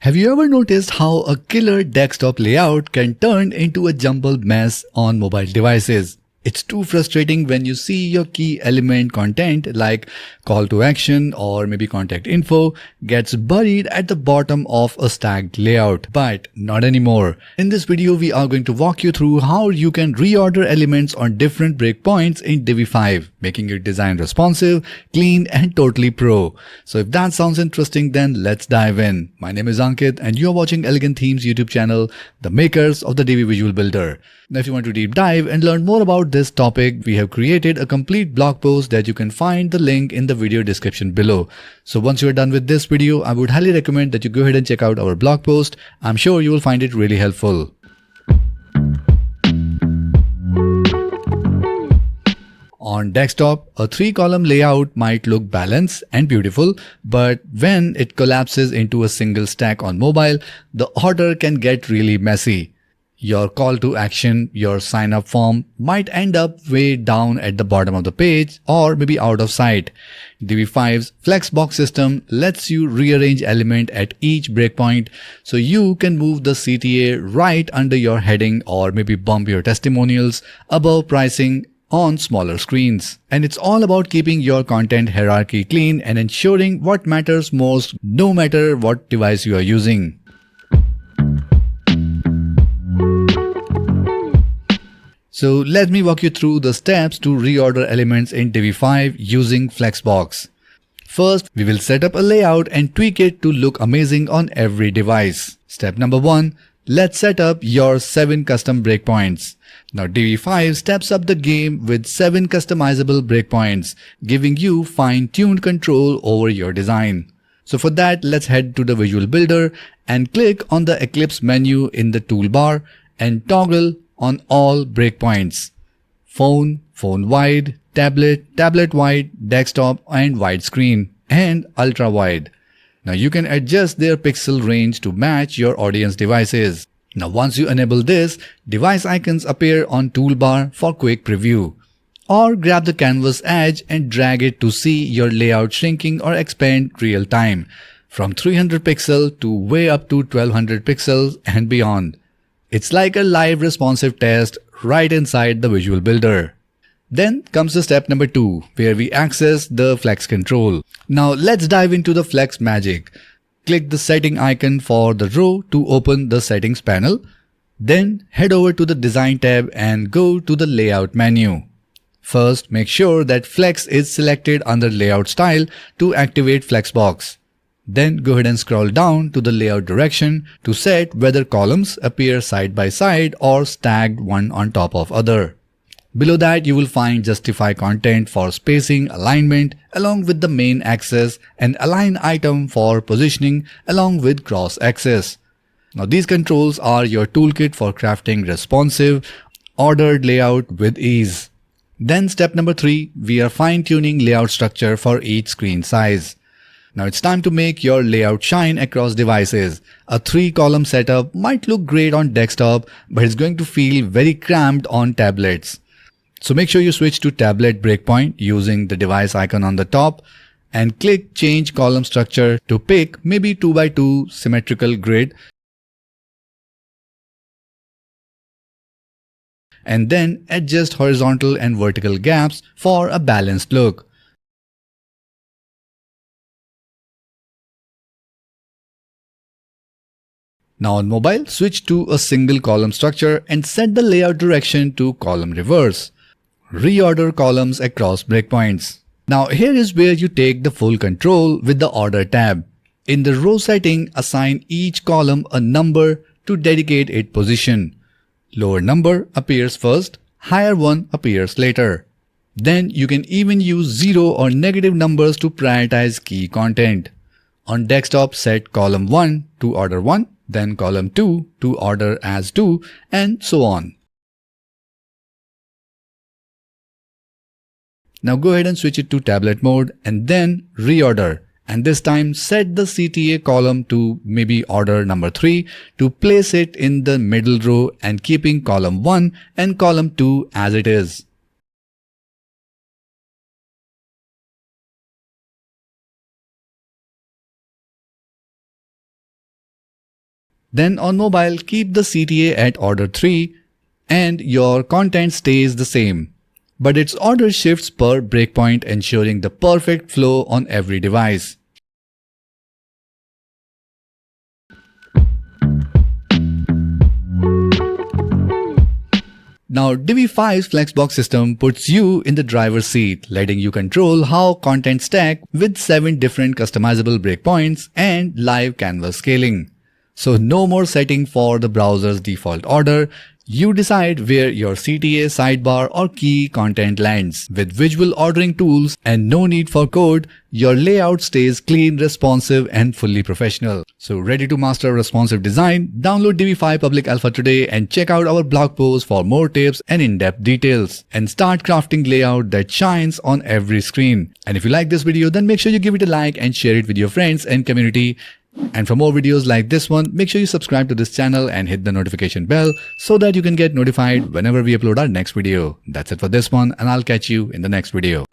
Have you ever noticed how a killer desktop layout can turn into a jumbled mess on mobile devices? It's too frustrating when you see your key element content like call to action or maybe contact info gets buried at the bottom of a stacked layout. But not anymore. In this video, we are going to walk you through how you can reorder elements on different breakpoints in Divi 5, making your design responsive, clean, and totally pro. So if that sounds interesting, then let's dive in. My name is Ankit and you're watching Elegant Themes YouTube channel, the makers of the Divi Visual Builder. Now, if you want to deep dive and learn more about this topic, we have created a complete blog post that you can find the link in the video description below. So once you are done with this video, I would highly recommend that you go ahead and check out our blog post. I'm sure you will find it really helpful. On desktop, a 3-column layout might look balanced and beautiful, but when it collapses into a single stack on mobile, the order can get really messy. Your call to action, your sign up form might end up way down at the bottom of the page or maybe out of sight. Divi 5's Flexbox system lets you rearrange element at each breakpoint so you can move the CTA right under your heading or maybe bump your testimonials above pricing on smaller screens. And it's all about keeping your content hierarchy clean and ensuring what matters most no matter what device you are using. So let me walk you through the steps to reorder elements in Divi 5 using Flexbox. First, we will set up a layout and tweak it to look amazing on every device. Step number 1. Let's set up your 7 custom breakpoints. Now Divi 5 steps up the game with 7 customizable breakpoints, giving you fine-tuned control over your design. So for that, let's head to the Visual Builder and click on the Eclipse menu in the toolbar and toggle on all breakpoints: phone, phone wide, tablet, tablet wide, desktop and widescreen, and ultra wide. Now you can adjust their pixel range to match your audience devices. Now once you enable this, device icons appear on toolbar for quick preview. Or grab the canvas edge and drag it to see your layout shrinking or expand real time, from 300 pixels to way up to 1200 pixels and beyond. It's like a live responsive test right inside the Visual Builder. Then comes the step number 2, where we access the Flex control. Now let's dive into the Flex magic. Click the setting icon for the row to open the settings panel. Then head over to the Design tab and go to the Layout menu. First, make sure that Flex is selected under Layout Style to activate Flexbox. Then go ahead and scroll down to the layout direction to set whether columns appear side by side or stacked one on top of other. Below that, you will find justify content for spacing, alignment along with the main axis, and align item for positioning along with cross axis. Now these controls are your toolkit for crafting responsive, ordered layout with ease. Then step number 3, we are fine-tuning layout structure for each screen size. Now it's time to make your layout shine across devices. A 3-column setup might look great on desktop, but it's going to feel very cramped on tablets. So make sure you switch to tablet breakpoint using the device icon on the top and click change column structure to pick maybe 2x2 symmetrical grid. And then adjust horizontal and vertical gaps for a balanced look. Now on mobile, switch to a single column structure and set the layout direction to column reverse. Reorder columns across breakpoints. Now here is where you take the full control with the Order tab. In the row setting, assign each column a number to dedicate its position. Lower number appears first, higher one appears later. Then you can even use 0 or negative numbers to prioritize key content. On desktop, set column 1 to order 1, then column 2 to order as 2, and so on. Now go ahead and switch it to tablet mode and then reorder. And this time set the CTA column to maybe order number 3 to place it in the middle row and keeping column 1 and column 2 as it is. Then on mobile, keep the CTA at order 3 and your content stays the same, but its order shifts per breakpoint, ensuring the perfect flow on every device. Now, Divi 5's Flexbox system puts you in the driver's seat, letting you control how content stack with 7 different customizable breakpoints and live canvas scaling. So no more setting for the browser's default order. You decide where your CTA, sidebar or key content lands. With visual ordering tools and no need for code, your layout stays clean, responsive and fully professional. So ready to master responsive design? Download Divi 5 Public Alpha today and check out our blog post for more tips and in-depth details. And start crafting layout that shines on every screen. And if you like this video, then make sure you give it a like and share it with your friends and community. And for more videos like this one, make sure you subscribe to this channel and hit the notification bell so that you can get notified whenever we upload our next video. That's it for this one, and I'll catch you in the next video.